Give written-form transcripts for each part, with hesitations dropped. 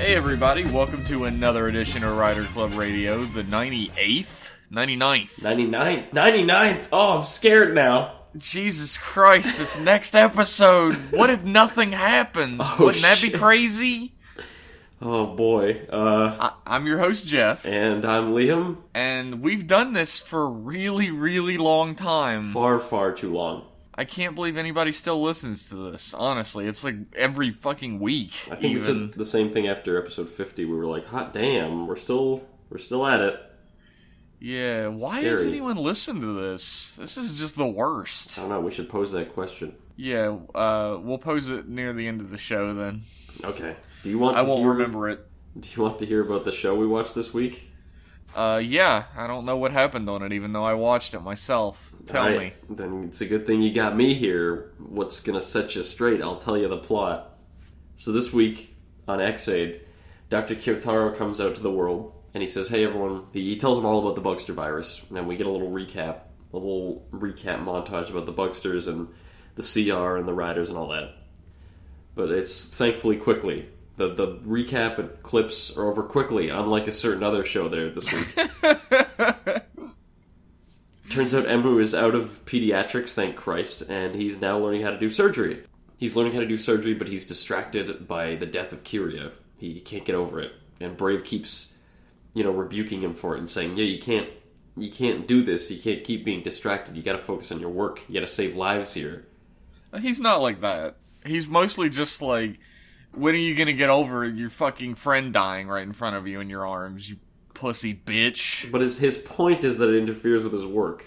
Hey everybody, welcome to another edition of Rider Club Radio, the 98th? 99th. 99th? Oh, I'm scared now. Jesus Christ, it's next episode. What if nothing happens? Wouldn't that be crazy? Oh boy. I'm your host, Jeff. And I'm Liam. And we've done this for a really, really long time. Far, far too long. I can't believe anybody still listens to this, honestly. It's like every fucking week. I think we said the same thing after episode 50. We were like, hot damn, we're still at it. Yeah, why does anyone listen to this? This is just the worst. I don't know, we should pose that question. Yeah, we'll pose it near the end of the show then. Okay. I won't remember it. Do you want to hear about the show we watched this week? Yeah, I don't know what happened on it, even though I watched it myself. Tell me. Then it's a good thing you got me here. What's gonna set you straight? I'll tell you the plot. So this week on X-Aid, Dr. Kyotaro comes out to the world and he says, "Hey everyone," he tells them all about the Bugster virus, and we get a little recap montage about the Bugsters and the CR and the Riders and all that. But it's thankfully quickly. The recap and clips are over quickly, unlike a certain other show there this week. Turns out Emu is out of pediatrics, thank Christ, and he's now learning how to do surgery. He's learning how to do surgery, but he's distracted by the death of Kiria. He can't get over it. And Brave keeps, rebuking him for it and saying, yeah, you can't do this. You can't keep being distracted. You gotta focus on your work. You gotta save lives here. He's not like that. He's mostly just like, when are you gonna get over your fucking friend dying right in front of you in your arms, you pussy bitch? But his point is that it interferes with his work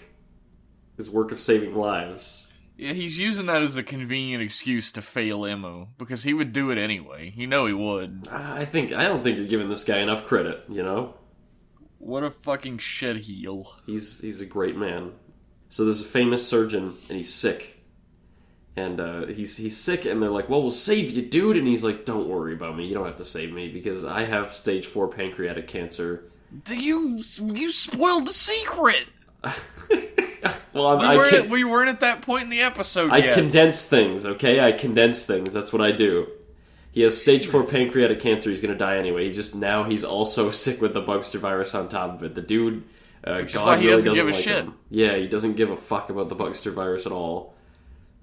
of saving lives. Yeah, he's using that as a convenient excuse to fail Emu, because he would do it anyway. He would. I don't think you're giving this guy enough credit, What a fucking shit heel. He's a great man. So there's a famous surgeon, and he's sick. And he's sick, and they're like, well, we'll save you, dude. And he's like, don't worry about me. You don't have to save me, because I have stage 4 pancreatic cancer. You spoiled the secret! Well, we weren't at that point in the episode yet. I condense things, okay? I condense things. That's what I do. He has stage 4 pancreatic cancer. He's going to die anyway. He's also sick with the Bugster virus on top of it. The dude, Which God is why he really doesn't give a like shit. him. Yeah, he doesn't give a fuck about the Bugster virus at all.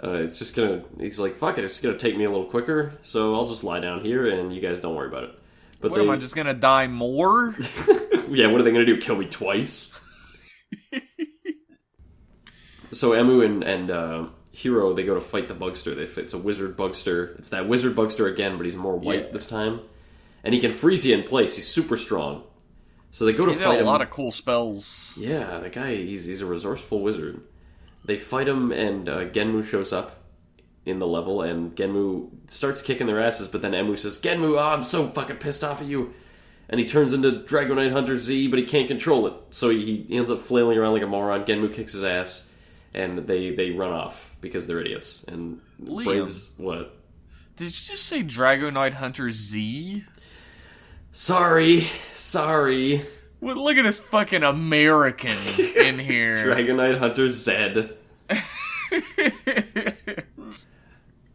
He's like, fuck it, it's gonna take me a little quicker, so I'll just lie down here and you guys don't worry about it. But am I just gonna die more? Yeah, what are they gonna do, kill me twice? So Emu and Hiro, they go to fight the Bugster. It's a wizard Bugster. It's that wizard Bugster again, but he's more white this time. And he can freeze you in place, he's super strong. So they go to fight him. He's got a lot of cool spells. Yeah, the guy, he's a resourceful wizard. They fight him, and Genmu shows up in the level, and Genmu starts kicking their asses, but then Emu says, Genmu, I'm so fucking pissed off at you. And he turns into Dragonite Hunter Z, but he can't control it. So he ends up flailing around like a moron. Genmu kicks his ass, and they run off because they're idiots. And Liam, Brave's... What? Did you just say Dragonite Hunter Z? Sorry. Well, look at this fucking American in here. Dragonite Hunter Z.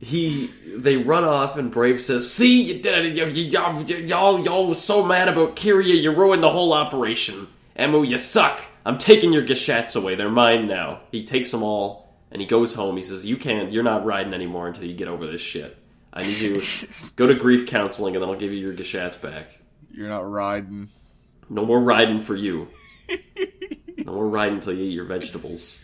They run off, and Brave says, see, you did it. Y'all was so mad about Kiria, you ruined the whole operation. Emu, you suck. I'm taking your Gashats away. They're mine now. He takes them all, and he goes home. He says, you're not riding anymore until you get over this shit. I need you to go to grief counseling, and then I'll give you your Gashats back. You're not riding. No more riding for you. No more riding until you eat your vegetables.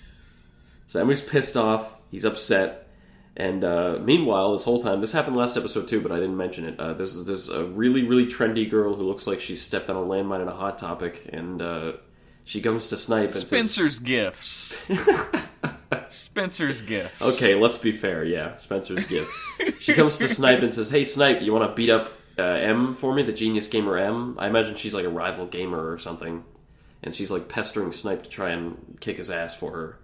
So Emu's pissed off. He's upset. And meanwhile, this whole time, this happened last episode too, but I didn't mention it. There's a really, really trendy girl who looks like she stepped on a landmine in a Hot Topic, and she comes to Snipe and Spencer's says... gifts. Spencer's gifts. Okay, let's be fair, yeah. Spencer's gifts. She comes to Snipe and says, hey, Snipe, you want to beat up M for me, the Genius Gamer M? I imagine she's like a rival gamer or something. And she's like pestering Snipe to try and kick his ass for her.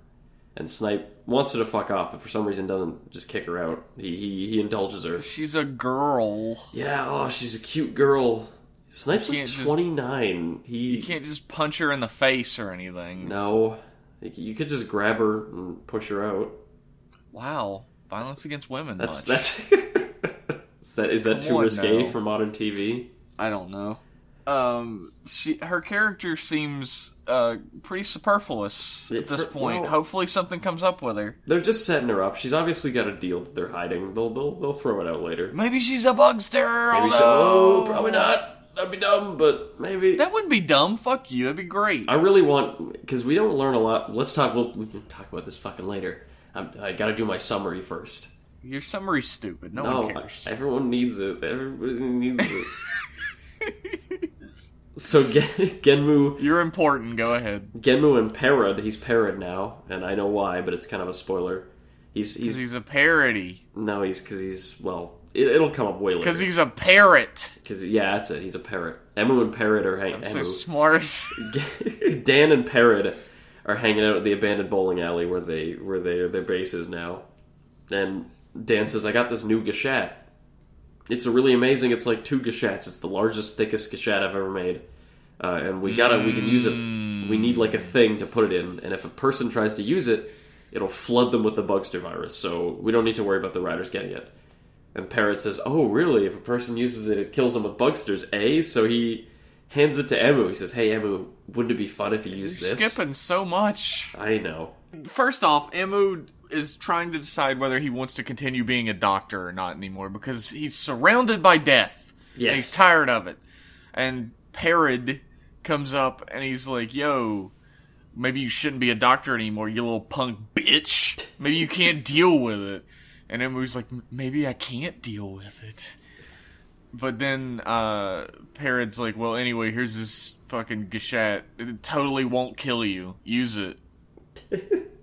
And Snipe wants her to fuck off, but for some reason doesn't just kick her out. He indulges her. She's a girl. Yeah, she's a cute girl. Snipe's like 29. You can't just punch her in the face or anything. No. You could just grab her and push her out. Wow. Violence against women. Is that too risque for modern TV? I don't know. Her character seems pretty superfluous at this point. Well, hopefully something comes up with her. They're just setting her up. She's obviously got a deal that they're hiding. They'll throw it out later. Maybe she's a bugster. Maybe although... probably not. That'd be dumb, but maybe. That wouldn't be dumb. Fuck you. That'd be great. I really want, because we don't learn a lot. We can talk about this fucking later. I gotta do my summary first. Your summary's stupid. No one cares. Everyone needs it. Everybody needs it. So Genmu... You're important. Go ahead. Genmu and Parrot. He's Parrot now, and I know why, but it's kind of a spoiler. He's a parody. No, because he's, well... It'll come up way later. Because he's a parrot. Yeah, that's it. He's a parrot. Emu and Parrot are hanging out. I'm so smart. Dan and Parrot are hanging out at the abandoned bowling alley where their base is now. And Dan says, I got this new gashat. It's really amazing. It's like 2 gashats. It's the largest, thickest gashat I've ever made. And we can use it. We need like a thing to put it in. And if a person tries to use it, it'll flood them with the bugster virus. So we don't need to worry about the riders getting it. And Parrot says, oh, really? If a person uses it, it kills them with bugsters, eh? So he hands it to Emu. He says, hey, Emu, wouldn't it be fun if you used this? You're skipping so much. I know. First off, Emu is trying to decide whether he wants to continue being a doctor or not anymore because he's surrounded by death. Yes. And he's tired of it. And Parrot comes up and he's like, yo, maybe you shouldn't be a doctor anymore, you little punk bitch. Maybe you can't deal with it. And Emu's like, maybe I can't deal with it. But then Parrot's like, well, anyway, here's this fucking gashat. It totally won't kill you. Use it.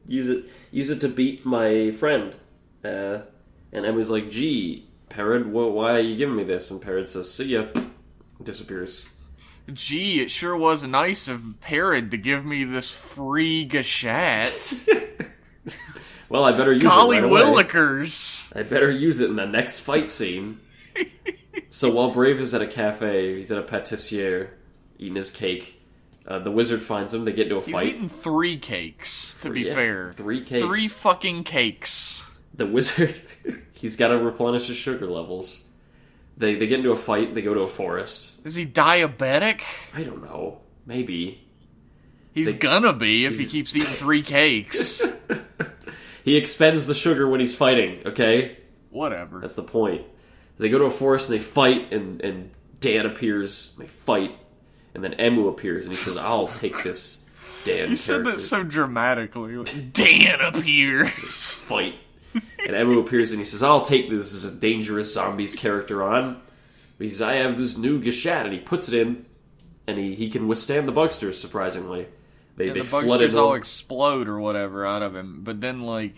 Use it to beat my friend. And Emu's like, gee, Parrot, why are you giving me this? And Parrot says, see ya. Disappears. Gee, it sure was nice of Parrot to give me this free gashat. Well, I better use Golly it right away. Willikers! I better use it in the next fight scene. So while Brave is at a cafe, he's at a patissier eating his cake. The wizard finds him. They get into a fight. He's eaten 3 cakes, to be fair. 3 cakes. 3 fucking cakes. The wizard, he's got to replenish his sugar levels. They get into a fight. They go to a forest. Is he diabetic? I don't know. Maybe. He's gonna be if he keeps eating 3 cakes. He expends the sugar when he's fighting, okay? Whatever. That's the point. They go to a forest and they fight, and Dan appears. They fight, and then Emu appears, and he says, I'll take this Dan You said that so dramatically. Like, Dan appears. Fight. And Emu appears, and he says, I'll take this as a dangerous zombies character on. He says, I have this new gashat, and he puts it in, and he can withstand the bugsters, surprisingly. They the flooded bugsters him. all explode or whatever out of him, but then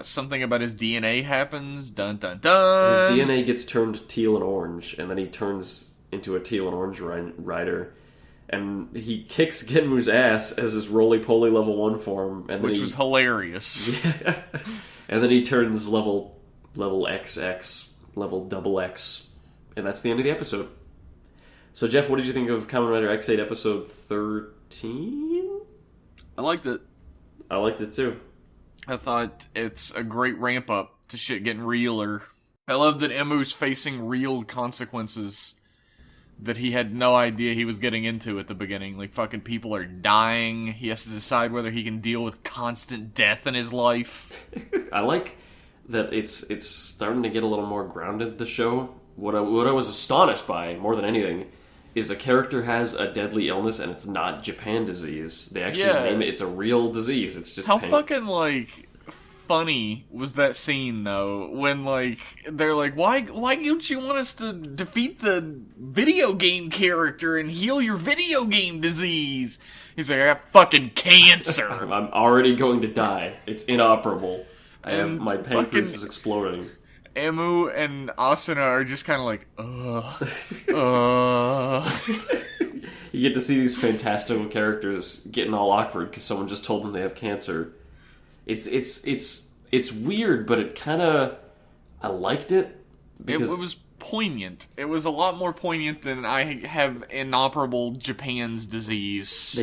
something about his DNA happens. Dun dun dun. His DNA gets turned teal and orange, and then he turns into a teal and orange rider, and he kicks Genmu's ass as his roly-poly level 1 form, and which was hilarious. Yeah. And then he turns level XX, level double X, and that's the end of the episode. So Jeff, what did you think of Kamen Rider X8 episode 13? I liked it. I liked it too. I thought it's a great ramp up to shit getting realer. I love that Emu's facing real consequences that he had no idea he was getting into at the beginning. Like, fucking people are dying. He has to decide whether he can deal with constant death in his life. I like that it's starting to get a little more grounded, the show. What I was astonished by, more than anything, is a character has a deadly illness and it's not Japan disease. They actually name it. It's a real disease. It's just how pain. Fucking funny was that scene though when they're like, why don't you want us to defeat the video game character and heal your video game disease? He's like, I got fucking cancer. I'm already going to die. It's inoperable. My pancreas is exploding. Emu and Asuna are just kind of like, You get to see these fantastical characters getting all awkward because someone just told them they have cancer. It's weird, but it kind of... I liked it. Because it was poignant. It was a lot more poignant than I have inoperable Japan's disease.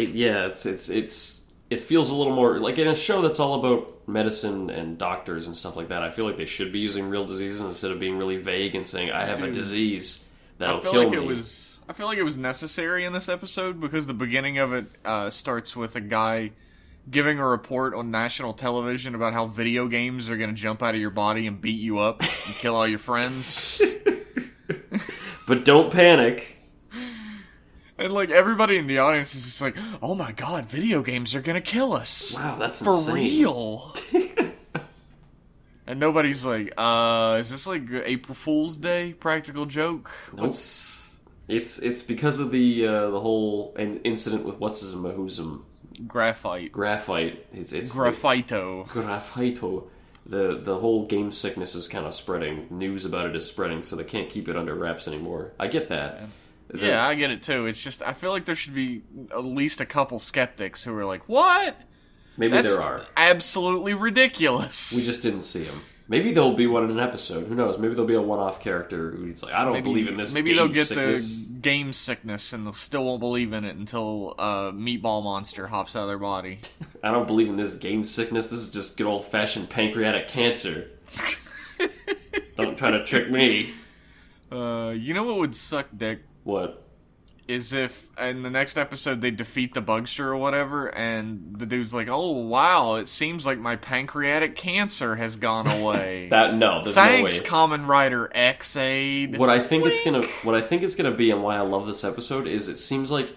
It feels a little more... Like, in a show that's all about medicine and doctors and stuff like that, I feel like they should be using real diseases instead of being really vague and saying, I have a disease that'll kill me. I feel like it was necessary in this episode because the beginning of it starts with a guy giving a report on national television about how video games are going to jump out of your body and beat you up and kill all your friends. But don't panic. And, like, everybody in the audience is just like, oh my god, video games are gonna kill us. Wow, that's for insane. real. And nobody's like, is this like April Fool's Day practical joke? Nope. It's because of the whole incident with who's Graphite. It's Graphito. Graphito. The whole game sickness is kind of spreading. News about it is spreading, so they can't keep it under wraps anymore. I get that. Yeah, I get it too. It's just, I feel like there should be at least a couple skeptics who are like, what? Maybe there are. Absolutely ridiculous. We just didn't see them. Maybe there'll be one in an episode. Who knows? Maybe there'll be a one-off character who's like, I don't believe in this. Maybe game they'll get sickness. the game sickness and they'll still won't believe in it until Meatball Monster hops out of their body. I don't believe in this game sickness. This is just good old-fashioned pancreatic cancer. Don't try to trick me. You know what would suck dick? What? Is if in the next episode they defeat the Bugster or whatever, and the dude's like, "Oh wow, it seems like my pancreatic cancer has gone away." There's Thanks, no way. Kamen Rider X-Aid. What I think it's gonna be, and why I love this episode, is it seems like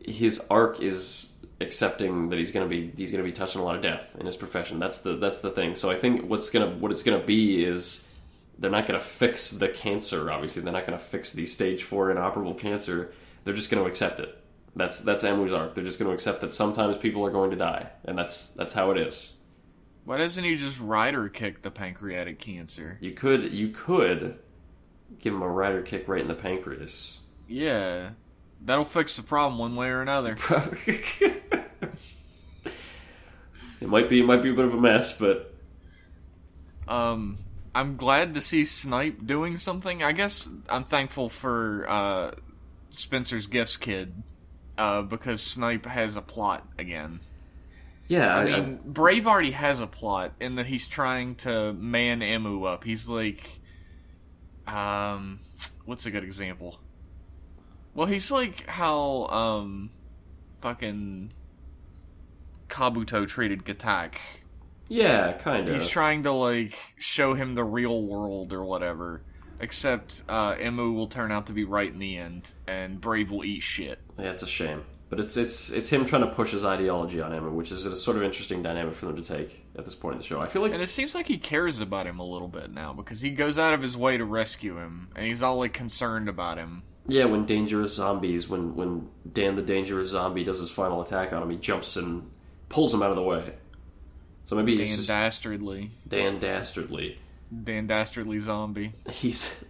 his arc is accepting that he's gonna be touching a lot of death in his profession. That's the thing. So I think what it's gonna be is they're not gonna fix the cancer. Obviously, they're not gonna fix the stage 4 inoperable cancer. They're just going to accept it. That's Amu's arc. They're just going to accept that sometimes people are going to die, and that's how it is. Why doesn't he just rider kick the pancreatic cancer? You could give him a rider kick right in the pancreas. Yeah, that'll fix the problem one way or another. It might be a bit of a mess, but I'm glad to see Snipe doing something. I guess I'm thankful for Spencer's Gifts kid, because Snipe has a plot again. Yeah, I mean, Brave already has a plot in that he's trying to man Emu up. He's like, what's a good example? Well, he's like how, fucking Kabuto treated Gatak. yeah, kind of. He's trying to, like, show him the real world or whatever. Except, Emu will turn out to be right in the end, and Brave will eat shit. Yeah, it's a shame. But it's him trying to push his ideology on him, which is a sort of interesting dynamic for them to take at this point in the show. I feel like... And it seems like he cares about him a little bit now, because he goes out of his way to rescue him, and he's all, like, concerned about him. Yeah, when when Dan the Dangerous Zombie does his final attack on him, he jumps and pulls him out of the way. So maybe he's just... Dastardly. Dan Dastardly. Dan Dastardly Zombie.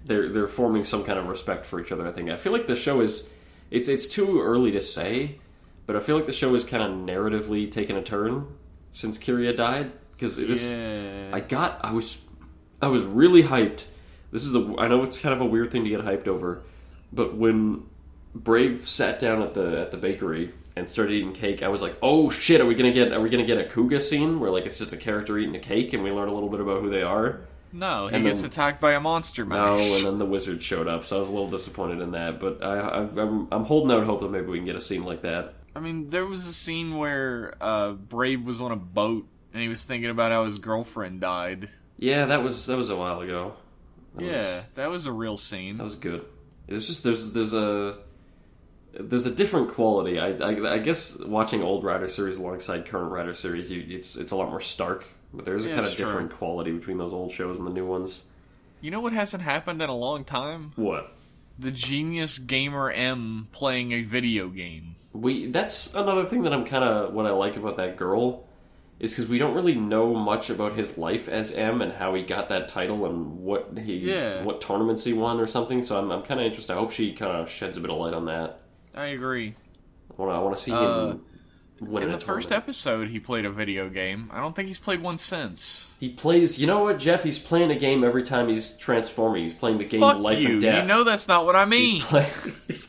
They're forming some kind of respect for each other, I think. I feel like the show is... It's too early to say, but I feel like the show is kind of narratively taken a turn since Kiria died. Because I was really hyped. I know it's kind of a weird thing to get hyped over, but when Brave sat down at the bakery and started eating cake, I was like, oh shit, are we gonna get a Kuga scene where like it's just a character eating a cake and we learn a little bit about who they are? No, he gets attacked by a monster mash. No, and then the wizard showed up, so I was a little disappointed in that. But I'm holding out hope that maybe we can get a scene like that. I mean, there was a scene where Brave was on a boat and he was thinking about how his girlfriend died. Yeah, that was a while ago. That was a real scene. That was good. It was just there's a different quality. I guess watching old Rider series alongside current Rider series, it's a lot more stark. But there's a kind of different quality between those old shows and the new ones. You know what hasn't happened in a long time? What? The Genius Gamer M playing a video game. That's another thing that I'm kind of... What I like about that girl is because we don't really know much about his life as M and how he got that title and what tournaments he won or something. So I'm kind of interested. I hope she kind of sheds a bit of light on that. I agree. I want to see him... In the first episode, he played a video game. I don't think he's played one since. He plays... You know what, Jeff? He's playing a game every time he's transforming. He's playing the game Fuck Life you. and Death. You know that's not what I mean.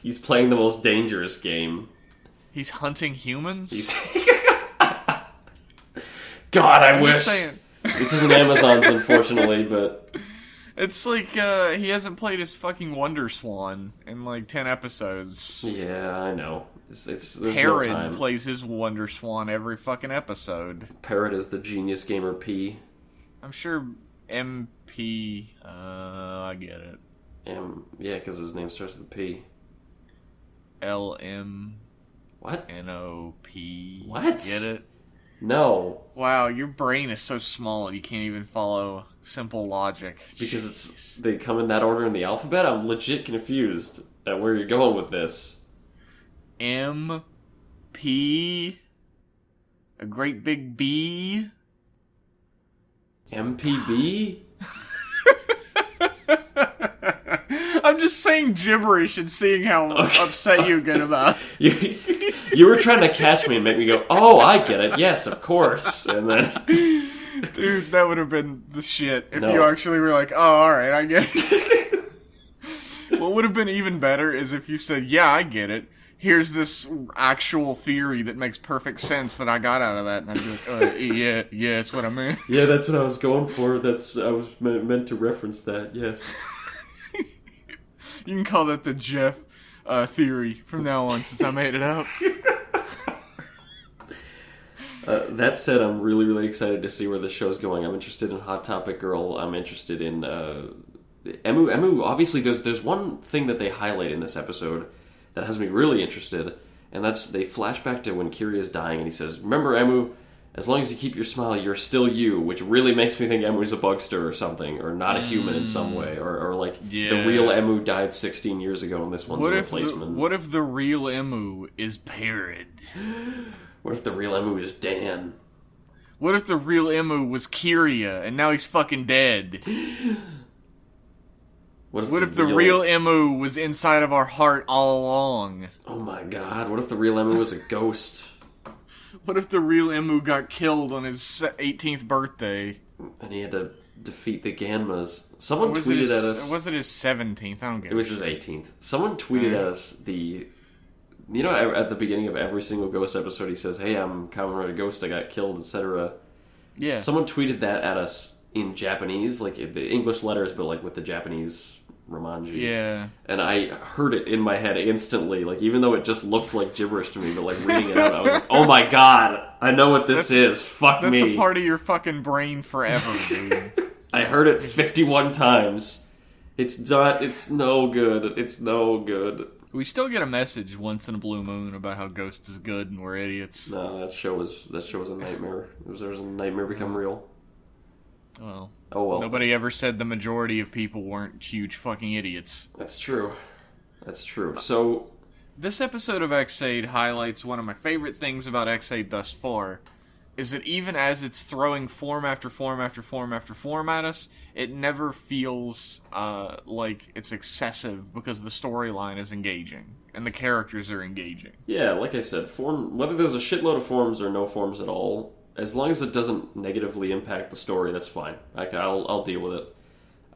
He's playing the most dangerous game. He's hunting humans? God, I I'm wish. just saying. This isn't Amazon's, unfortunately, but... It's like he hasn't played his fucking Wonder Swan in like 10 episodes. Yeah, I know. There's Parrot no time. plays his Wonder Swan every fucking episode. Parrot is the Genius Gamer P. I'm sure MP. I get it. Yeah, because his name starts with a P. LM. What? NOP. What? Get it? No. Wow, your brain is so small you can't even follow simple logic. Because they come in that order in the alphabet? I'm legit confused at where you're going with this. M P, a great big B. MPB? I'm just saying gibberish and seeing how upset you get about it. You were trying to catch me and make me go, oh, I get it. Yes, of course. And then... Dude, that would have been the shit if No. you actually were like, oh, alright, I get it. What would have been even better is if you said, yeah, I get it. Here's this actual theory that makes perfect sense that I got out of that. And I'd be like, yeah, that's what I meant. Yeah, that's what I was going for. I was meant to reference that, yes. You can call that the Jeff theory from now on since I made it up. That said, I'm really, really excited to see where the show's going. I'm interested in Hot Topic Girl. I'm interested in Emu. Emu, obviously, there's one thing that they highlight in this episode that has me really interested, and that's they flash back to when Kiri is dying, and he says, remember, Emu, as long as you keep your smile, you're still you, which really makes me think Emu's a bugster or something, or not a human in some way, or like the real Emu died 16 years ago, and this one's a replacement. What if the real Emu is Parrot? What if the real Emu is Dan? What if the real Emu was Kiria, and now he's fucking dead? What if the real Emu was inside of our heart all along? Oh my god, what if the real Emu was a ghost? What if the real Emu got killed on his 18th birthday? And he had to defeat the Ganmas. Someone tweeted at us... Was it his 17th? I don't get it. It was his 18th. Someone tweeted at us the... You know, at the beginning of every single Ghost episode, he says, hey, I'm Kamen Rider Ghost, I got killed, etc. Yeah. Someone tweeted that at us in Japanese, like the English letters, but like with the Japanese Romanji. Yeah. And I heard it in my head instantly, like even though it just looked like gibberish to me, but like reading it out, I was like, oh my god, I know what this is. Fuck me. That's a part of your fucking brain forever, dude. I heard it 51 times. It's no good. It's no good. We still get a message once in a blue moon about how Ghost is good and we're idiots. No, that show was a nightmare. There was a nightmare become real. Well. Oh well. Nobody ever said the majority of people weren't huge fucking idiots. That's true. So, this episode of X-Aid highlights one of my favorite things about X-Aid thus far, is that even as it's throwing form after form after form after form at us, it never feels like it's excessive because the storyline is engaging and the characters are engaging. Yeah, like I said, form, whether there's a shitload of forms or no forms at all, as long as it doesn't negatively impact the story, that's fine. I'll deal with it.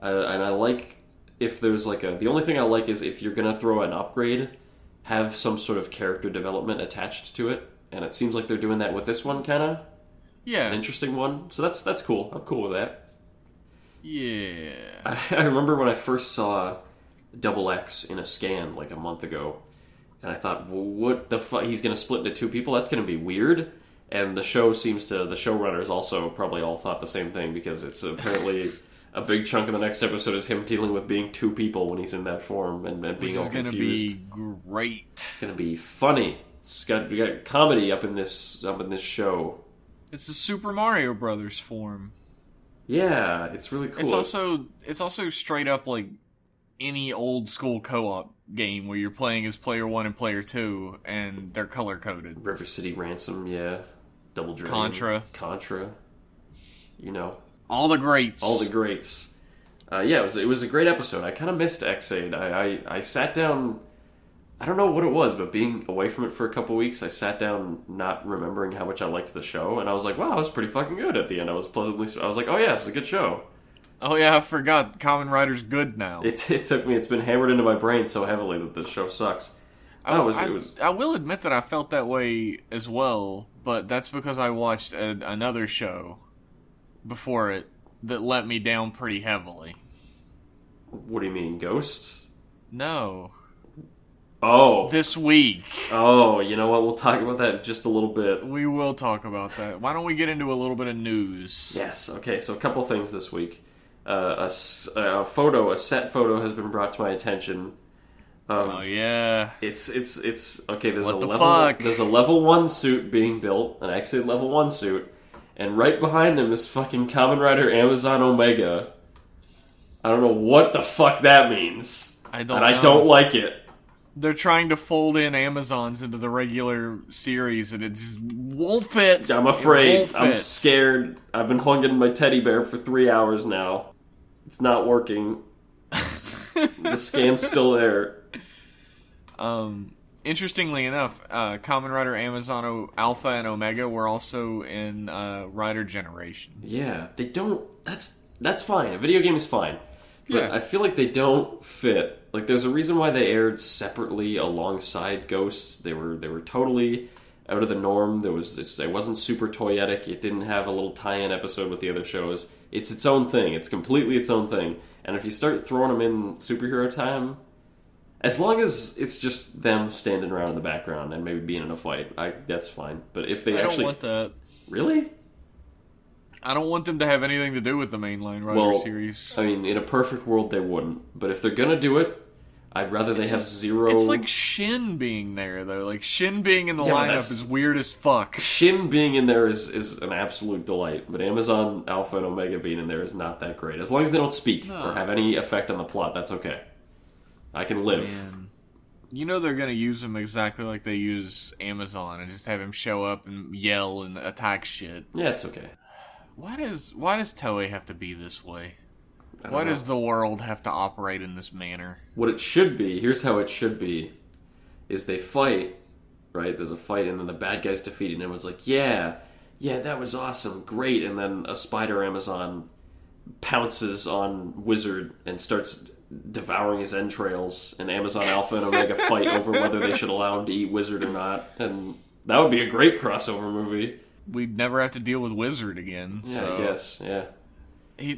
And I like if there's like the only thing I like is if you're gonna throw an upgrade, have some sort of character development attached to it, and it seems like they're doing that with this one, kind of. Yeah. An interesting one. So that's cool. I'm cool with that. Yeah. I remember when I first saw Double X in a scan like a month ago, and I thought, well, what the fuck? He's gonna split into two people? That's gonna be weird. And the showrunners also probably all thought the same thing, because it's apparently a big chunk of the next episode is him dealing with being two people when he's in that form and being all confused. Which is gonna be great. It's gonna be funny. We got comedy up in this show. It's the Super Mario Brothers form. Yeah, it's really cool. It's also straight up like any old school co-op game where you're playing as player 1 and player 2 and they're color coded. River City Ransom, yeah. Double Dragon. Contra. You know. All the greats. Yeah, it was a great episode. I kind of missed X-Aid. I sat down, I don't know what it was, but being away from it for a couple weeks, I sat down not remembering how much I liked the show, and I was like, wow, it was pretty fucking good at the end. I was like, oh yeah, it's a good show. Oh yeah, I forgot. Kamen Rider's good now. It took me, it's been hammered into my brain so heavily that this show sucks. I will admit that I felt that way as well, but that's because I watched another show before it that let me down pretty heavily. What do you mean, Ghost? No. Oh. This week. Oh, you know what? We'll talk about that in just a little bit. We will talk about that. Why don't we get into a little bit of news? Yes, okay, so a couple things this week. A set photo has been brought to my attention. Oh yeah. It's okay, there's There's a level 1 suit being built, an X8 level 1 suit, and right behind him is fucking Kamen Rider Amazon Omega. I don't know what the fuck that means. I don't like it. They're trying to fold in Amazons into the regular series, and it just won't fit. I'm afraid. I'm scared. I've been hugging my teddy bear for 3 hours now. It's not working. The scan's still there. Interestingly enough, Kamen Rider Amazon Alpha and Omega were also in Rider Generation. Yeah, they don't... That's fine. A video game is fine. But Yeah. I feel like they don't fit. Like, there's a reason why they aired separately alongside Ghosts. They were totally out of the norm. It wasn't super toyetic. It didn't have a little tie-in episode with the other shows. It's its own thing. It's completely its own thing. And if you start throwing them in superhero time, as long as it's just them standing around in the background and maybe being in a fight, that's fine. But if they I actually... don't want that. Really? I don't want them to have anything to do with the mainline Rider series. I mean, in a perfect world, they wouldn't. But if they're gonna do it, I'd rather they have zero... It's like Shin being there, though. Like, Shin being in the lineup is weird as fuck. Shin being in there is an absolute delight, but Amazon Alpha and Omega being in there is not that great. As long as they don't speak or have any effect on the plot, that's okay. I can live. Man. You know they're going to use him exactly like they use Amazon and just have him show up and yell and attack shit. Yeah, it's okay. Why does Toei have to be this way? Why does the world have to operate in this manner? What it should be, here's how it should be, is they fight, right? There's a fight and then the bad guy's defeated and everyone's like, yeah, that was awesome, great. And then a spider Amazon pounces on Wizard and starts devouring his entrails, and Amazon Alpha and Omega fight over whether they should allow him to eat Wizard or not. And that would be a great crossover movie. We'd never have to deal with Wizard again. Yeah, so. I guess, yeah.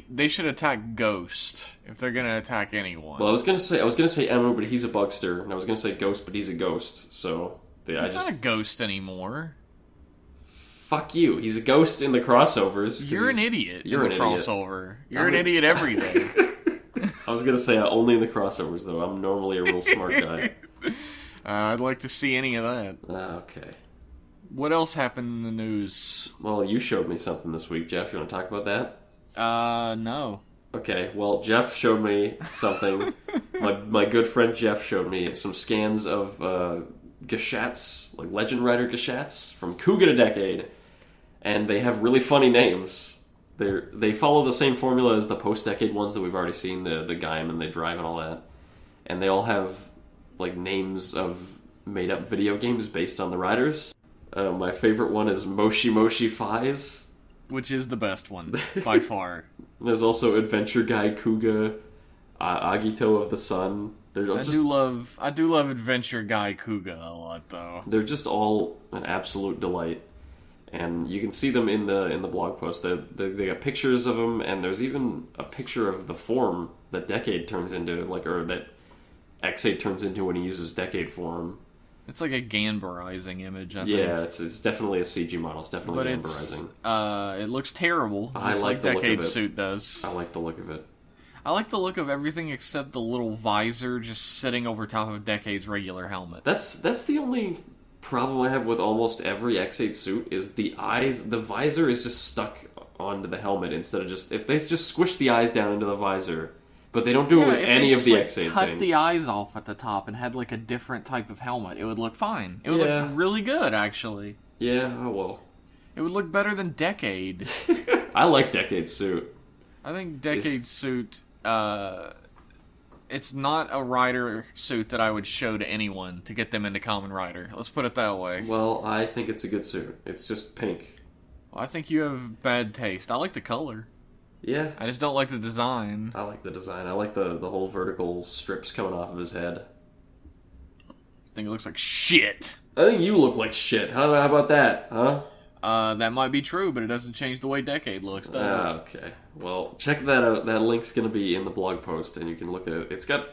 They should attack Ghost if they're gonna attack anyone. Well, I was gonna say Emu, but he's a bugster, and I was gonna say Ghost, but he's a ghost. So he's not a ghost anymore. Fuck you. He's a ghost in the crossovers. You're an idiot. You're an idiot. Crossover. You're an idiot every day. I was gonna say only in the crossovers, though. I'm normally a real smart guy. I'd like to see any of that. Okay. What else happened in the news? Well, you showed me something this week, Jeff. You want to talk about that? No. Okay, well, Jeff showed me something. my good friend Jeff showed me some scans of Gashats, like Legend Rider Gashats from Kuga to Decade, and they have really funny names. They follow the same formula as the post-decade ones that we've already seen, the Gaiman, they drive and all that. And they all have like names of made-up video games based on the riders. My favorite one is Moshi Moshi Fies. Which is the best one, by far. There's also Adventure Guy Kuga, Agito of the Sun. I do love Adventure Guy Kuga a lot, though. They're just all an absolute delight, and you can see them in the blog post. They got pictures of them, and there's even a picture of the form that Decade turns into, or that X8 turns into when he uses Decade form. It's like a Ganbarizing image, I think. Yeah, it's definitely a CG model. It's definitely Ganbarizing. It looks terrible, just I like the Decade's look of it. suit does. I like the look of it. I like the look of everything except the little visor just sitting over top of Decade's regular helmet. That's the only problem I have with almost every X8 suit is the eyes. The visor is just stuck onto the helmet instead of just... If they just squish the eyes down into the visor... But they don't do it with any of the X8 cut thing. The eyes off at the top and had like a different type of helmet. It would look fine. It would look really good, actually. Yeah, oh well. It would look better than Decade. I like Decade's suit. I think Decade's suit, it's not a rider suit that I would show to anyone to get them into Kamen Rider. Let's put it that way. Well, I think it's a good suit. It's just pink. Well, I think you have bad taste. I like the color. Yeah. I just don't like the design. I like the design. I like the whole vertical strips coming off of his head. I think it looks like shit. I think you look like shit. How about that, huh? That might be true, but it doesn't change the way Decade looks, does it? Okay. Well, check that out. That link's going to be in the blog post, and you can look at it. It's got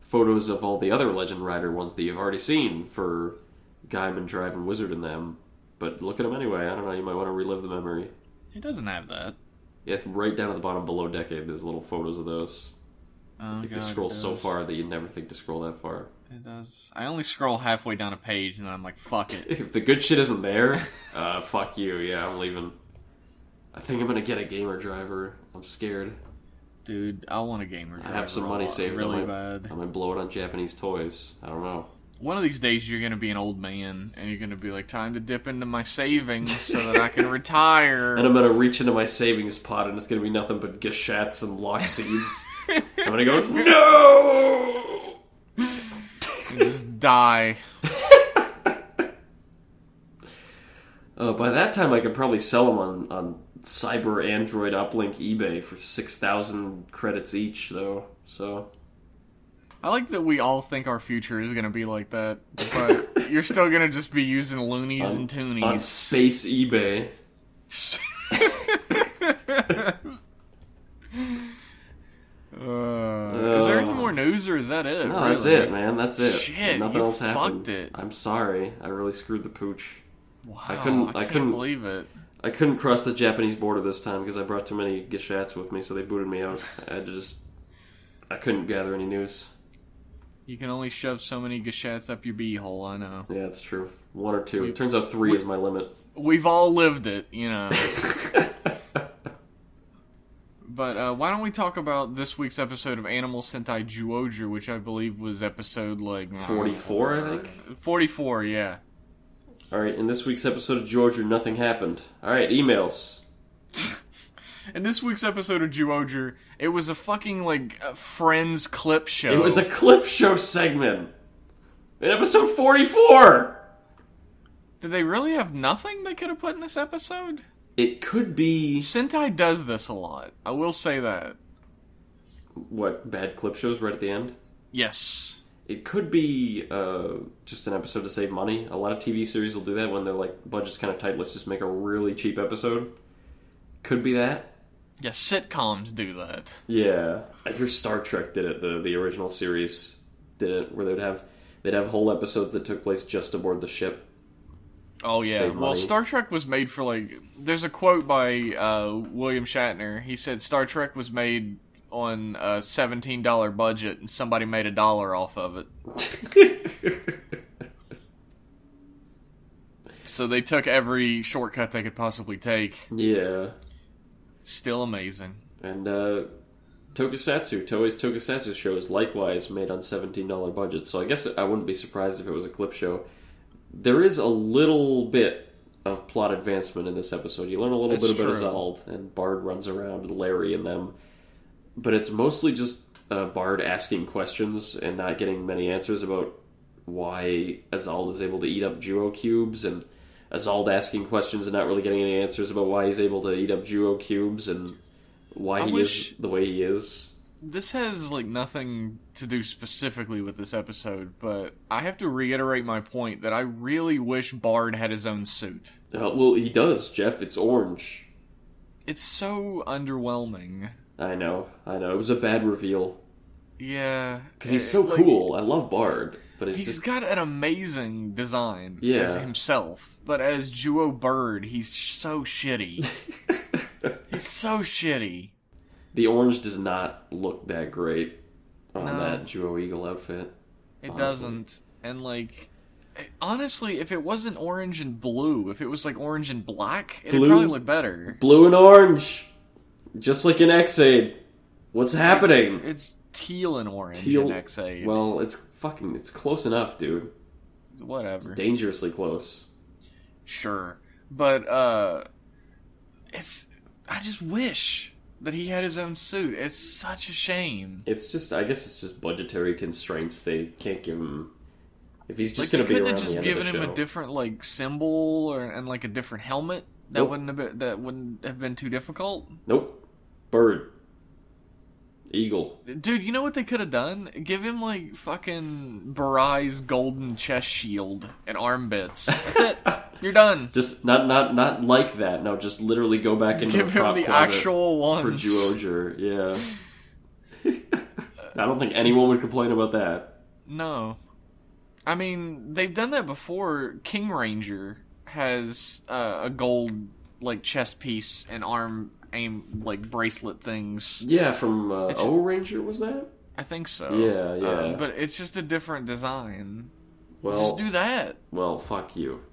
photos of all the other Legend Rider ones that you've already seen for Kamen, Drive, and Wizard in them. But look at them anyway. I don't know, you might want to relive the memory. It doesn't have that. Yeah, right down at the bottom below Decade, there's little photos of those. Oh, if you scroll so far that you'd never think to scroll that far. It does. I only scroll halfway down a page, and then I'm like, fuck it. If the good shit isn't there, fuck you. Yeah, I'm leaving. I think I'm going to get a gamer driver. I'm scared. Dude, I want a gamer driver. I have some money saved. Really bad. I might blow it on Japanese toys. I don't know. One of these days, you're going to be an old man, and you're going to be like, time to dip into my savings so that I can retire. And I'm going to reach into my savings pot, and it's going to be nothing but gashats and lock seeds. I'm going to go, no! And just die. By that time, I could probably sell them on Cyber Android Uplink eBay for 6,000 credits each, though. So I like that we all think our future is going to be like that, but you're still going to just be using loonies and toonies. On space eBay. Is there any more news, or is that it? No, really? That's it, man. That's it. Shit, Nothing you else happened. fucked it. I'm sorry. I really screwed the pooch. Wow, I couldn't couldn't believe it. I couldn't cross the Japanese border this time because I brought too many gashats with me, so they booted me out. I couldn't gather any news. You can only shove so many gashats up your beehole, I know. Yeah, it's true. 1 or 2. It turns out 3 is my limit. We've all lived it, you know. But why don't we talk about this week's episode of Animal Sentai Zyuohger, which I believe was episode, 44, I think? 44, yeah. Alright, in this week's episode of Zyuohger, nothing happened. Alright, emails. In this week's episode of Zyuohger, it was a fucking, Friends clip show. It was a clip show segment! In episode 44! Did they really have nothing they could have put in this episode? It could be... Sentai does this a lot. I will say that. What, bad clip shows right at the end? Yes. It could be just an episode to save money. A lot of TV series will do that when their budget's kind of tight. Let's just make a really cheap episode. Could be that. Yeah, sitcoms do that. Yeah, I hear Star Trek did it. The original series did it, where they'd have whole episodes that took place just aboard the ship. Oh yeah. Well, Star Trek was made for There's a quote by William Shatner. He said Star Trek was made on a $17 budget, and somebody made $1 off of it. So they took every shortcut they could possibly take. Yeah. Still amazing. And Tokusatsu, Toei's Tokusatsu show is likewise made on $17 budget, so I guess I wouldn't be surprised if it was a clip show. There is a little bit of plot advancement in this episode. You learn a little bit about Azald, and Bard runs around, and Larry and them. But it's mostly just Bard asking questions and not getting many answers about why Azald is able to eat up Juo cubes, and Azald asking questions and not really getting any answers about why he's able to eat up Juo cubes and why he is the way he is. This has nothing to do specifically with this episode, but I have to reiterate my point that I really wish Bard had his own suit. Well, he does, Jeff. It's orange. It's so underwhelming. I know. It was a bad reveal. Yeah. Because he's so cool. I love Bard. But he's got an amazing design as himself. But as Juo Bird, he's so shitty. He's so shitty. The orange does not look that great on that Juo Eagle outfit. It doesn't. And honestly, if it wasn't orange and blue, if it was orange and black, it'd probably look better. Blue and orange. Just like in X-Aid. What's happening? It's teal and orange in X-Aid. Well, it's close enough, dude. Whatever. It's dangerously close. Sure. But, I just wish that he had his own suit. It's such a shame. I guess it's just budgetary constraints. They can't give him... If he's just going to be around the end of the show. They couldn't have just given him a different, symbol and a different helmet? That wouldn't have been too difficult? Nope. Bird. Eagle. Dude, you know what they could have done? Give him, fucking Barai's golden chest shield and arm bits. That's it. You're done. Just not like that. No, just literally go back into Give the him prop the closet actual ones. for Zyuohger. Yeah. I don't think anyone would complain about that. No. I mean, they've done that before. King Ranger has a gold, like, chest piece and arm aim, like, bracelet things. Yeah, from O-Ranger, was that? I think so. Yeah. But it's just a different design. Well, just do that. Well, fuck you.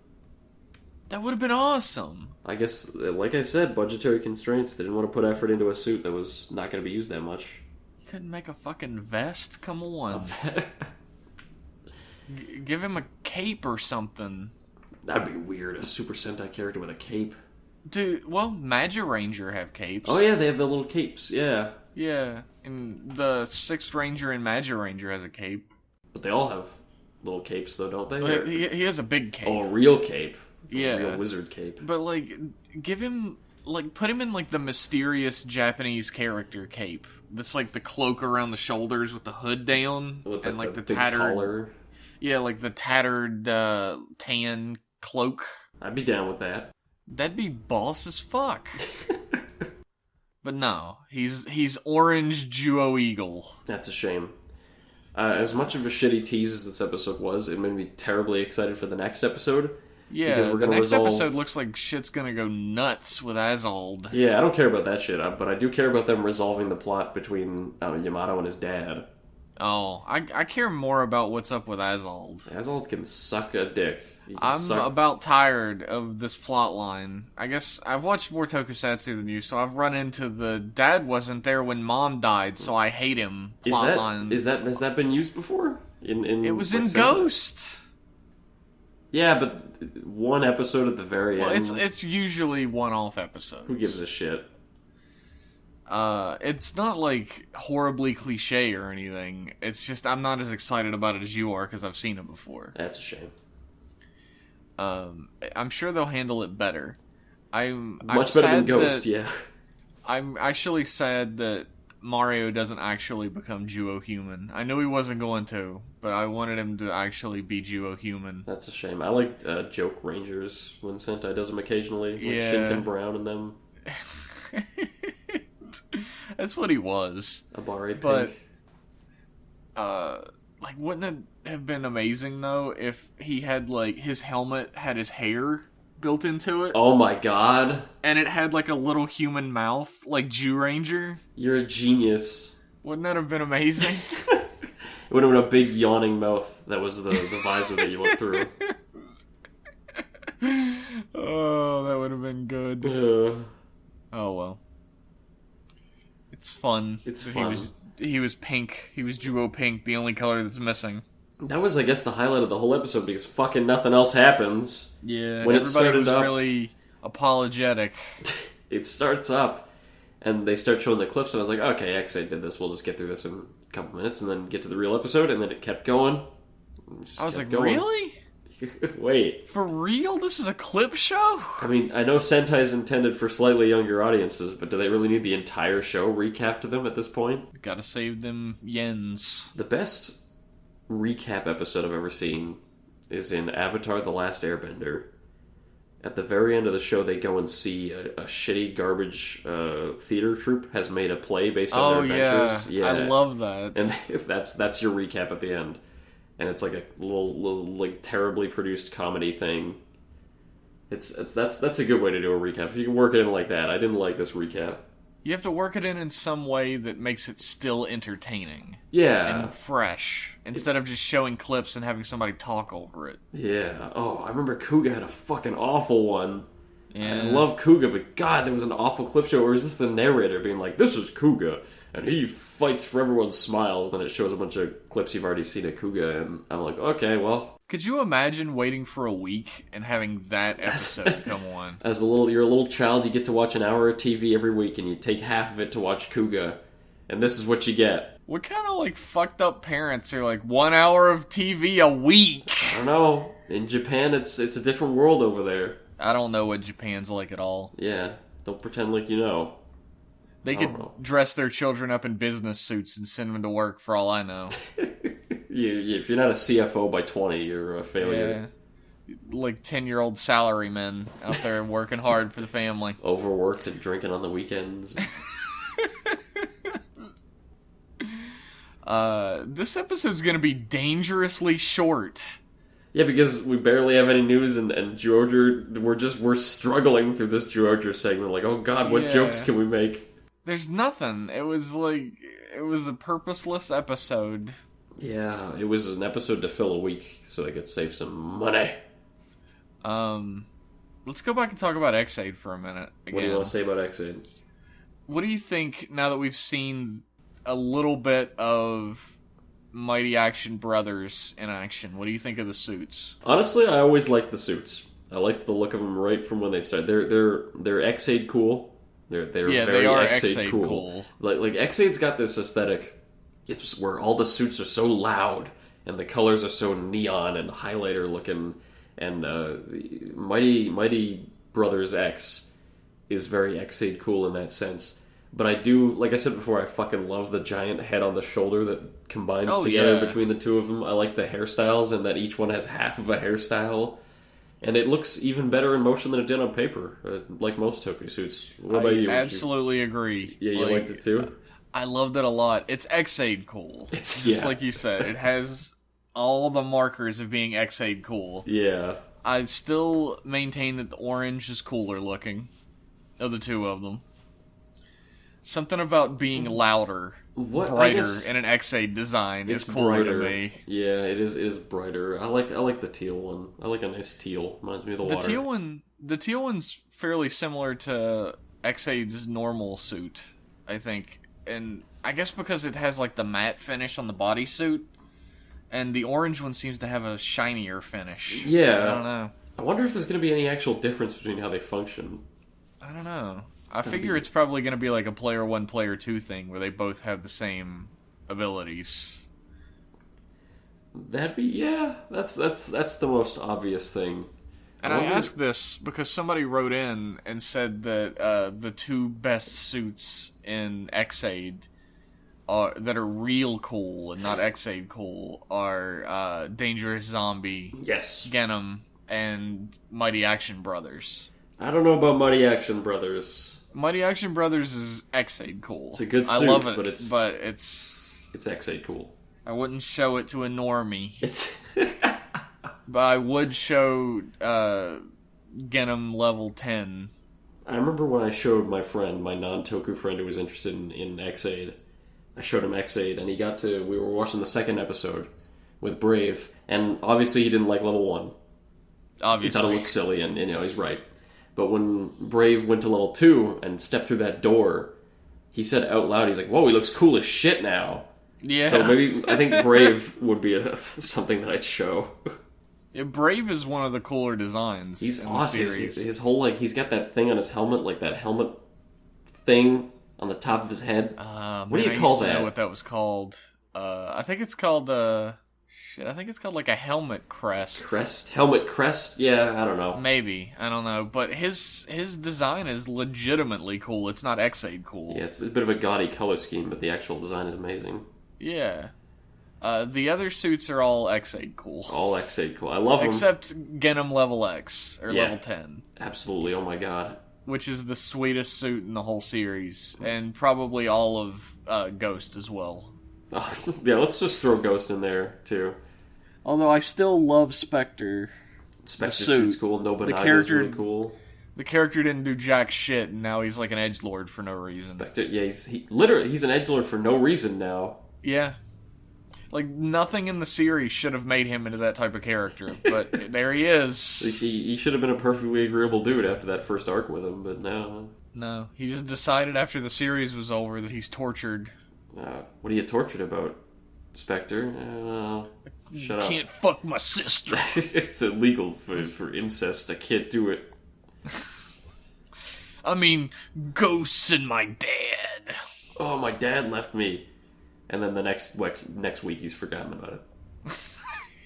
That would have been awesome. I guess, like I said, budgetary constraints. They didn't want to put effort into a suit that was not going to be used that much. You couldn't make a fucking vest? Come on. Give him a cape or something. That'd be weird, a Super Sentai character with a cape. Dude, well, Magi Ranger have capes. Oh yeah, they have the little capes, yeah. Yeah, and the 6th Ranger and Magi Ranger has a cape. But they all have little capes, though, don't they? Well, he has a big cape. Oh, a real cape. Yeah. A real wizard cape. But, like, give him, like, put him in, like, the mysterious Japanese character cape. That's, like, the cloak around the shoulders with the hood down. With and, like, the big tattered... collar. Yeah, like, the tattered, tan cloak. I'd be down with that. That'd be boss as fuck. But no, he's orange Duo Eagle. That's a shame. As much of a shitty tease as this episode was, it made me terribly excited for the next episode. Yeah, because we're the gonna next resolve... episode looks like shit's gonna go nuts with Azold. Yeah, I don't care about that shit, but I do care about them resolving the plot between Yamato and his dad. Oh, I care more about what's up with Azold. Azold can suck a dick. I'm about tired of this plot line. I guess I've watched more tokusatsu than you, so I've run into the dad wasn't there when mom died, so I hate him plot line. Has that been used before? It was in Ghost. Yeah, but one episode at the very end. It's usually one-off episodes. Who gives a shit? It's not like horribly cliche or anything. It's just I'm not as excited about it as you are because I've seen it before. That's a shame. I'm sure they'll handle it better. I'm much better than Ghost, yeah. I'm actually sad that Mario doesn't actually become Duo Human. I knew he wasn't going to, but I wanted him to actually be Duo Human. That's a shame. I like joke Rangers when Sentai does them occasionally, like Shinken Brown and them. That's what he was. Abare Pink. But, like, wouldn't it have been amazing, though, if he had, like, his helmet had his hair built into it? Oh my god. And it had, like, a little human mouth, like Jew Ranger? You're a genius. Wouldn't that have been amazing? It would have been a big yawning mouth that was the visor that you looked through. Oh, that would have been good. Oh, well. It's fun. It's fun. He was pink. He was Duo pink, the only color that's missing. That was, I guess, the highlight of the whole episode because fucking nothing else happens. Yeah, when everybody was really apologetic. It starts up, and they start showing the clips, and I was like, okay, X8 did this. We'll just get through this in a couple minutes, and then get to the real episode, and then it kept going. I was like, really? Wait. For real? This is a clip show? I mean, I know Sentai is intended for slightly younger audiences, but do they really need the entire show recapped to them at this point? Gotta save them yens. The best recap episode I've ever seen is in Avatar: The Last Airbender. At the very end of the show, they go and see a shitty garbage theater troupe has made a play based on their adventures. Yeah, I love that. And that's your recap at the end. And it's like a little like terribly produced comedy thing. That's a good way to do a recap. If you can work it in like that. I didn't like this recap. You have to work it in some way that makes it still entertaining. Yeah. And fresh. Instead of just showing clips and having somebody talk over it. Yeah. Oh, I remember Kuga had a fucking awful one. Yeah. I love Kuga, but God, there was an awful clip show. Or is this the narrator being like, this is Kuga, and he fights for everyone's smiles. Then it shows a bunch of clips you've already seen of Kuga, and I'm like, okay, well. Could you imagine waiting for a week and having that episode come on? You're a little child, you get to watch an hour of TV every week, and you take half of it to watch Kuga, and this is what you get. What kind of, like, fucked up parents are like, 1 hour of TV a week? I don't know. In Japan, it's a different world over there. I don't know what Japan's like at all. Yeah, don't pretend like you know. They could dress their children up in business suits and send them to work for all I know. If you're not a CFO by 20, you're a failure. like 10-year-old salarymen out there working hard for the family. Overworked and drinking on the weekends. This episode's gonna be dangerously short. Yeah, because we barely have any news, and Georgia, we're struggling through this Georgia segment. Like, oh god, what jokes can we make? There's nothing. It was a purposeless episode. Yeah, it was an episode to fill a week so they could save some money. Let's go back and talk about X-Aid for a minute again. What do you want to say about X-Aid? What do you think, now that we've seen a little bit of Mighty Action Brothers in action, what do you think of the suits? Honestly, I always liked the suits. I liked the look of them right from when they started. They're X-Aid cool. They're very they are X-Aid cool. Like X-Aid's got this aesthetic. It's where all the suits are so loud and the colors are so neon and highlighter looking. And Mighty Brothers X is very X-Aid cool in that sense. But I do, like I said before, I fucking love the giant head on the shoulder that combines together between the two of them. I like the hairstyles and that each one has half of a hairstyle. And it looks even better in motion than it did on paper, like most Toku suits. What about you? I absolutely agree. Yeah, you liked it too? I loved it a lot. It's X-Aid cool. It's just like you said. It has all the markers of being X-Aid cool. Yeah. I still maintain that the orange is cooler looking of the two of them. Something about being louder, brighter in an X-Aid design is cooler to me. Yeah, it is brighter. I like the teal one. I like a nice teal. Reminds me of the water. The teal one's fairly similar to X-Aid's normal suit, I think. And I guess because it has like the matte finish on the bodysuit, and the orange one seems to have a shinier finish. Yeah. I don't know. I wonder if there's going to be any actual difference between how they function. I don't know. I figure it's probably going to be like a player 1, player 2 thing where they both have the same abilities. That'd be, yeah. That's the most obvious thing. And I asked this because somebody wrote in and said that the two best suits in X-Aid that are real cool and not X-Aid cool are Dangerous Zombie, Genom, and Mighty Action Brothers. I don't know about Mighty Action Brothers. Mighty Action Brothers is X-Aid cool. It's a good suit, I love it, but it's X-Aid cool. I wouldn't show it to a normie. It's but I would show Genom level 10. I remember when I showed my friend, my non-Toku friend who was interested in X-Aid, I showed him X-Aid, and we were watching the second episode with Brave, and obviously he didn't like level 1. Obviously. He thought it looked silly, and he's right. But when Brave went to level 2 and stepped through that door, he said out loud, he's like, whoa, he looks cool as shit now. Yeah. So maybe, I think Brave would be something that I'd show. Yeah, Brave is one of the cooler designs. He's in awesome. The series. His whole, he's got that thing on his helmet, like that helmet thing on the top of his head. What do you call that? I know what that was called. I think it's called, I think it's called like a helmet crest. Helmet crest? Yeah, I don't know. Maybe. I don't know. But his design is legitimately cool. It's not X-Aid cool. Yeah, it's a bit of a gaudy color scheme, but the actual design is amazing. Yeah. The other suits are all X-Aid cool. All X-Aid cool. I love them. Except Genom level X, or level 10. Absolutely, oh my god. Which is the sweetest suit in the whole series. And probably all of Ghost as well. Yeah, let's just throw Ghost in there, too. Although I still love Spectre. Spectre suit's cool. Nobunaga's really cool. The character didn't do jack shit, and now he's like an edgelord for no reason. Spectre, yeah, he's an edgelord for no reason now. Yeah. Like, nothing in the series should have made him into that type of character, but there he is. He should have been a perfectly agreeable dude after that first arc with him, but no. No, he just decided after the series was over that he's tortured. What are you tortured about, Spectre? Shut up. Can't fuck my sister. It's illegal for incest. I can't do it. I mean, ghosts and my dad. Oh, my dad left me. And then the next week he's forgotten about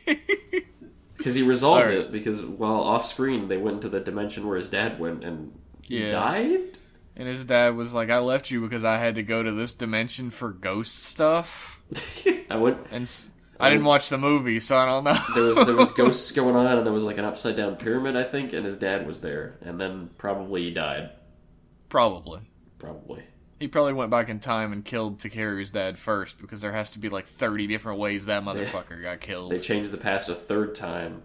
it. Because he resolved it, because while off screen they went into the dimension where his dad went and he died? And his dad was like, I left you because I had to go to this dimension for ghost stuff. I went... And I didn't watch the movie, so I don't know. There was ghosts going on, and there was like an upside down pyramid, I think, and his dad was there, and then probably he died. Probably. Probably. He probably went back in time and killed Takeru's dad first, because there has to be like 30 different ways that motherfucker got killed. They changed the past a third time,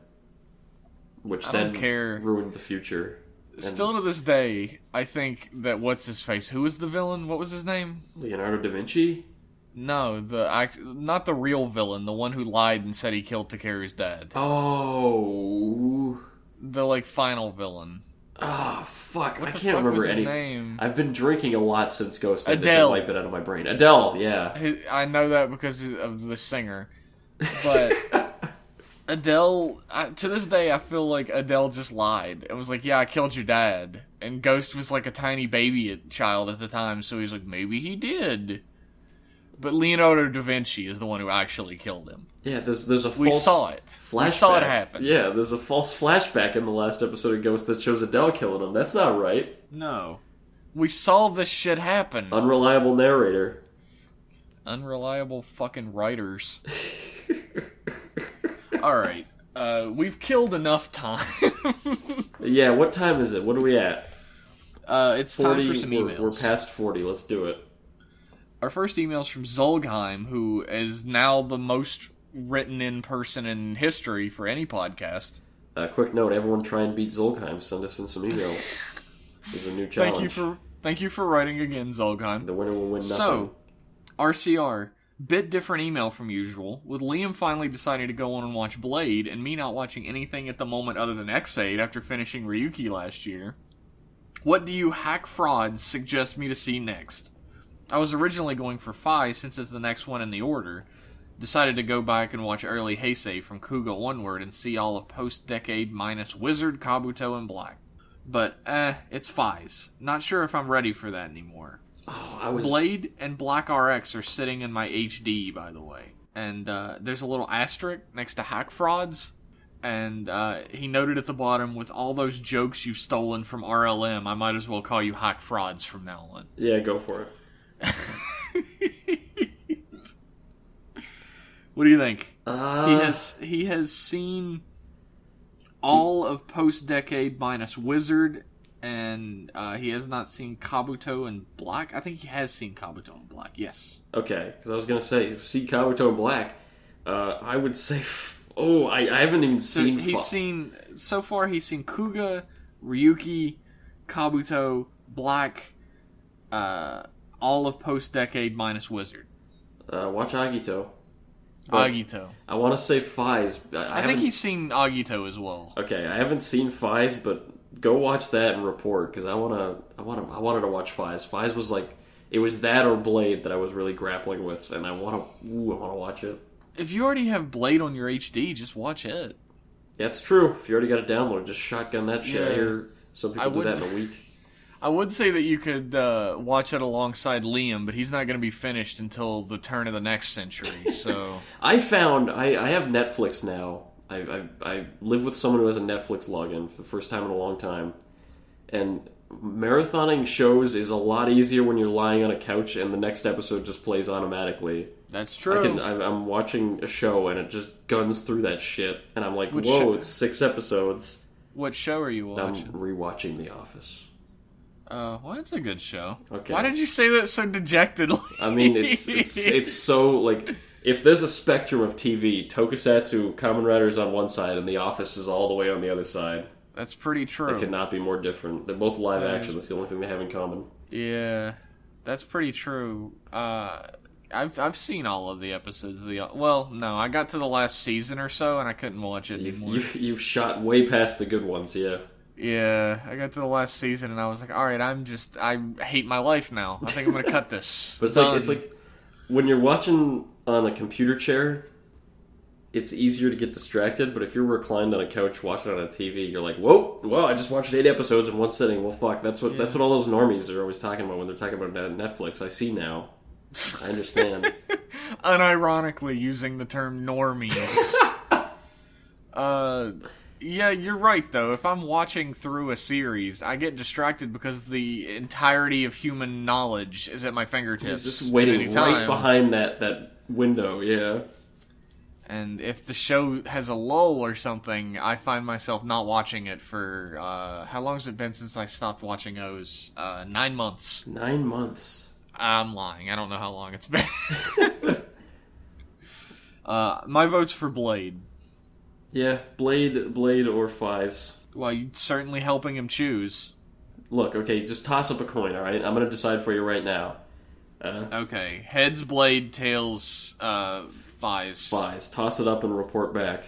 which then ruined the future. Still to this day, I think that what's-his-face, who was the villain? What was his name? Leonardo da Vinci? No, not the real villain, the one who lied and said he killed Takeru's dad. Oh. The, like, final villain. Ah, fuck. What I the can't fuck remember was his any. name? I've been drinking a lot since Ghost. Adele. I wipe it out of my brain. Adele, yeah. I know that because of the singer. But Adele, to this day, I feel like Adele just lied. It was like, yeah, I killed your dad. And Ghost was like a tiny baby child at the time, so he's like, maybe he did. But Leonardo da Vinci is the one who actually killed him. Yeah, there's a false We saw it. Flashback. We saw it happen. Yeah, there's a false flashback in the last episode of Ghost that shows Adele killing him. That's not right. No. We saw this shit happen. Unreliable narrator. Unreliable fucking writers. Alright. We've killed enough time. Yeah, what time is it? What are we at? It's 40, time for some emails. We're past 40. Let's do it. Our first email is from Zolgheim, who is now the most written in person in history for any podcast. Quick note, everyone try and beat Zolgheim. Send us in some emails. There's a new challenge. Thank you for writing again, Zolgheim. The winner will win nothing. So, RCR, bit different email from usual, with Liam finally deciding to go on and watch Blade, and me not watching anything at the moment other than X-Aid after finishing Ryuki last year. What do you hack frauds suggest me to see next? I was originally going for Phi since it's the next one in the order. Decided to go back and watch early Heisei from Kuga Onward and see all of post-decade minus Wizard, Kabuto, and Black. But, it's Phi's. Not sure if I'm ready for that anymore. Blade and Black RX are sitting in my HD, by the way. And there's a little asterisk next to hack frauds. And he noted at the bottom, with all those jokes you've stolen from RLM, I might as well call you hack frauds from now on. Yeah, go for it. What do you think? He has seen all of post-decade minus Wizard, and he has not seen Kabuto and Black. I think he has seen Kabuto and Black, yes. Okay, because I was going to say, see Kabuto and Black, I would say... I haven't even seen... So far, he's seen Kuga, Ryuki, Kabuto, Black, all of post-decade minus Wizard. Watch Agito. Agito. I want to say Phi's. I think he's seen Agito as well. Okay, I haven't seen Phi's, but go watch that and report, because I wanted to watch Phi's. Phi's was like, it was that or Blade that I was really grappling with, and I want to watch it. If you already have Blade on your HD, just watch it. That's true. If you already got it downloaded, just shotgun that shit. Yeah. I hear some people do that in a week. I would say that you could watch it alongside Liam, but he's not going to be finished until the turn of the next century. So I found I have Netflix now. I live with someone who has a Netflix login for the first time in a long time, and marathoning shows is a lot easier when you're lying on a couch and the next episode just plays automatically. That's true. I'm watching a show and it just guns through that shit, and I'm like, whoa, it's 6 episodes. What show are you watching? I'm rewatching The Office. Well, it's a good show. Okay. Why did you say that so dejectedly? I mean, it's so, like, if there's a spectrum of TV, Tokusatsu, Kamen Rider's on one side, and The Office is all the way on the other side. That's pretty true. It could not be more different. They're both live action. That's the only thing they have in common. Yeah, that's pretty true. I've seen all of the episodes of I got to the last season or so, and I couldn't watch it anymore. You've shot way past the good ones, yeah. Yeah, I got to the last season and I was like, alright, I hate my life now. I think I'm gonna cut this. But it's like when you're watching on a computer chair, it's easier to get distracted, but if you're reclined on a couch watching on a TV, you're like, whoa, I just watched 8 episodes in one sitting. Well, fuck, that's what all those normies are always talking about when they're talking about Netflix. I see now. I understand. Unironically using the term normies. Yeah, you're right, though. If I'm watching through a series, I get distracted because the entirety of human knowledge is at my fingertips. He's just waiting right behind that window, yeah. And if the show has a lull or something, I find myself not watching it for, how long has it been since I stopped watching O's? 9 months. 9 months. I'm lying. I don't know how long it's been. My vote's for Blade. Yeah, Blade or Fies. Well, you're certainly helping him choose. Look, okay, just toss up a coin, alright? I'm gonna decide for you right now. Okay. Heads, Blade, tails, Fies. Fies. Toss it up and report back.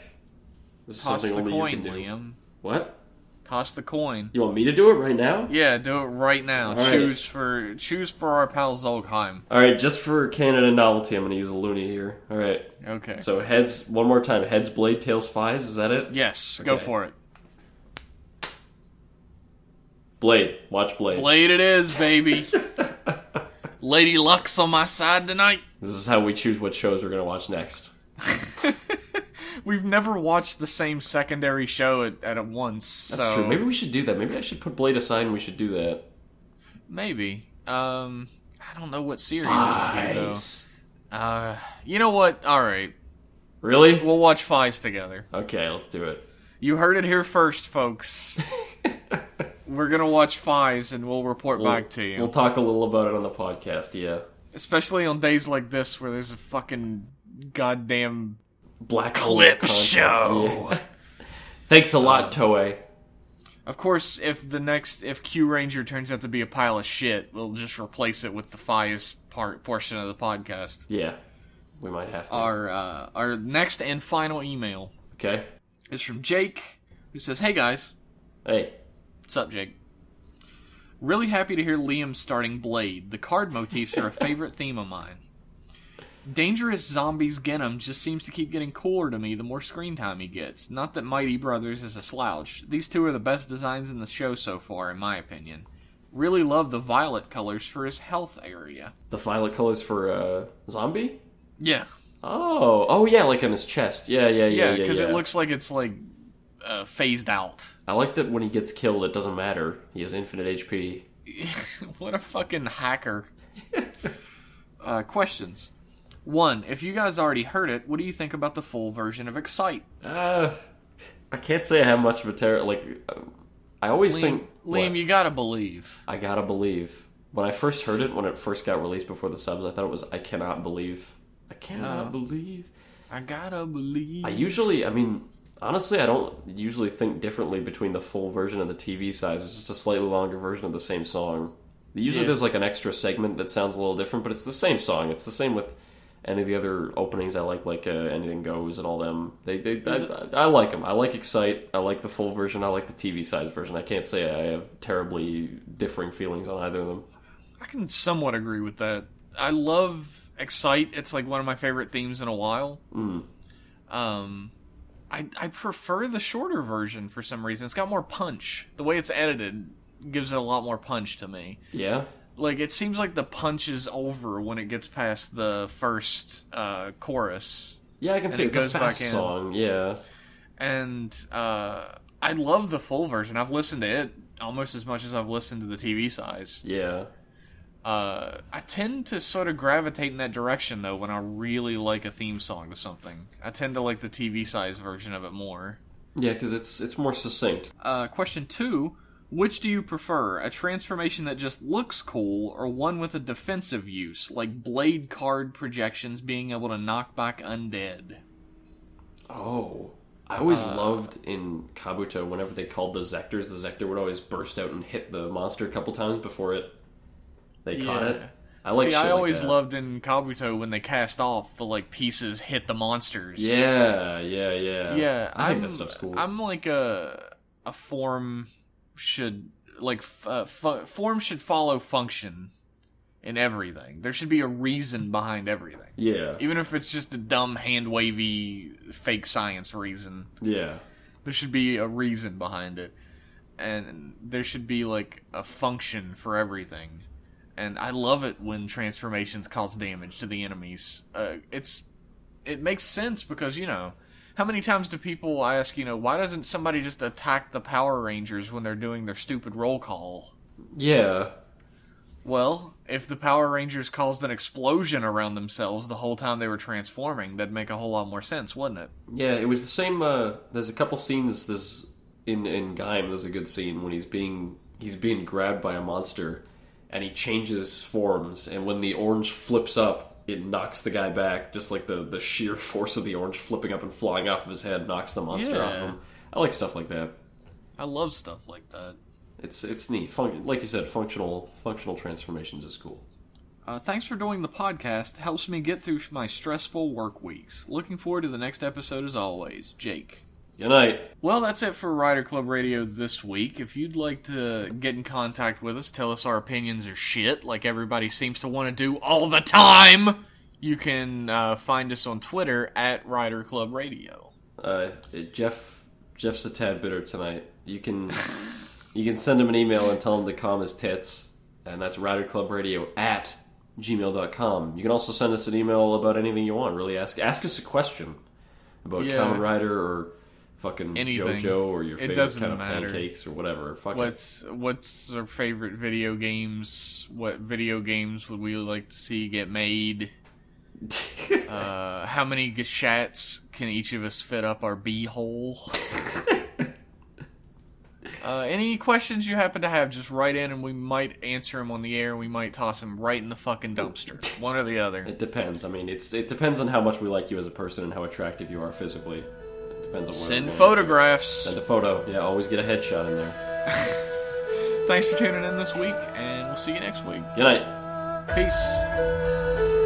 This is Toss something the only coin, you can do. Liam. What? Toss the coin. You want me to do it right now? Yeah, do it right now. All right. Choose for our pal Zolkheim. Alright, just for Canada novelty, I'm gonna use a loony here. Alright. Okay. So heads, one more time. Heads, Blade, tails, Fies, is that it? Yes, go for it. Blade. Watch Blade. Blade it is, baby. Lady Luck's on my side tonight. This is how we choose what shows we're gonna watch next. We've never watched the same secondary show at once. That's true. Maybe we should do that. Maybe I should put Blade aside and we should do that. Maybe. I don't know what series it would be, Fies. though. You know what? Alright. Really? We'll watch Fies together. Okay, let's do it. You heard it here first, folks. We're gonna watch Fies and we'll report back to you. We'll talk a little about it on the podcast, yeah. Especially on days like this where there's a fucking goddamn Black clip hole show. Yeah. Thanks a lot, Toei. Of course, if Q Ranger turns out to be a pile of shit, we'll just replace it with the Fies portion of the podcast. Yeah, we might have to. Our next and final email Okay. is from Jake, who says, "Hey guys, Hey. what's up, Jake? Really happy to hear Liam starting Blade. The card motifs are a favorite theme of mine. Dangerous Zombies Genom just seems to keep getting cooler to me the more screen time he gets. Not that Mighty Brothers is a slouch. These two are the best designs in the show so far, in my opinion. Really love the violet colors for his health area." The violet colors for zombie? Yeah. Oh yeah, like on his chest. Yeah, because it looks like it's like phased out. I like that when he gets killed, it doesn't matter. He has infinite HP. What a fucking hacker. Questions. 1. If you guys already heard it, what do you think about the full version of Excite? I can't say I have much of a I always think... Liam, you gotta believe. I gotta believe. When I first heard it, when it first got released before the subs, I thought it was I cannot believe. I cannot believe. I gotta believe. Honestly, I don't usually think differently between the full version and the TV size. It's just a slightly longer version of the same song. Usually there's like an extra segment that sounds a little different, but it's the same song. It's the same with any of the other openings I like Anything Goes and all them. I like them. I like Excite. I like the full version. I like the TV size version. I can't say I have terribly differing feelings on either of them. I can somewhat agree with that. I love Excite. It's like one of my favorite themes in a while. I prefer the shorter version for some reason. It's got more punch. The way it's edited gives it a lot more punch to me. Yeah? Like, it seems like the punch is over when it gets past the first chorus. Yeah, I can see it's a fast song, yeah. And I love the full version. I've listened to it almost as much as I've listened to the TV size. Yeah. I tend to sort of gravitate in that direction, though, when I really like a theme song to something. I tend to like the TV size version of it more. Yeah, because it's more succinct. Question 2. Which do you prefer? A transformation that just looks cool, or one with a defensive use, like blade card projections being able to knock back undead? Oh. I always loved in Kabuto, whenever they called the Zectors, the Zector would always burst out and hit the monster a couple times before they caught it. I always loved in Kabuto when they cast off, the like pieces hit the monsters. Yeah. I think that stuff's cool. I'm like a form should form should follow function in everything. There should be a reason behind everything. Yeah. Even if it's just a dumb hand wavy fake science reason. Yeah. There should be a reason behind it. And there should be like a function for everything. And I love it when transformations cause damage to the enemies. It makes sense because, how many times do people ask, why doesn't somebody just attack the Power Rangers when they're doing their stupid roll call? Yeah. Well, if the Power Rangers caused an explosion around themselves the whole time they were transforming, that'd make a whole lot more sense, wouldn't it? Yeah, it was the same. There's a couple scenes. In Gaim, there's a good scene when he's being grabbed by a monster, and he changes forms. And when the orange flips up, it knocks the guy back. Just like the sheer force of the orange flipping up and flying off of his head knocks the monster off him. I like stuff like that. I love stuff like that. It's neat. Like you said, functional transformations is cool. Thanks for doing the podcast. Helps me get through my stressful work weeks. Looking forward to the next episode as always. Jake. Good night. Well, that's it for Rider Club Radio this week. If you'd like to get in contact with us, tell us our opinions are shit, like everybody seems to want to do all the time, you can find us on Twitter at Rider Club Radio. Jeff's a tad bitter tonight. You can send him an email and tell him to calm his tits, and that's riderclubradio@gmail.com. You can also send us an email about anything you want. Really ask us a question about Kamen Rider or fucking anything. JoJo or your favorite kind of matter. pancakes or whatever. What's our favorite video games? What video games would we like to see get made? How many gashats can each of us fit up our beehole? Any questions you happen to have, just write in and we might answer them on the air. We might toss them right in the fucking dumpster. One or the other. It depends. I mean, it depends on how much we like you as a person and how attractive you are physically. It depends on what. Send photographs. Send a photo. Yeah, always get a headshot in there. Thanks for tuning in this week, and we'll see you next week. Good night. Peace.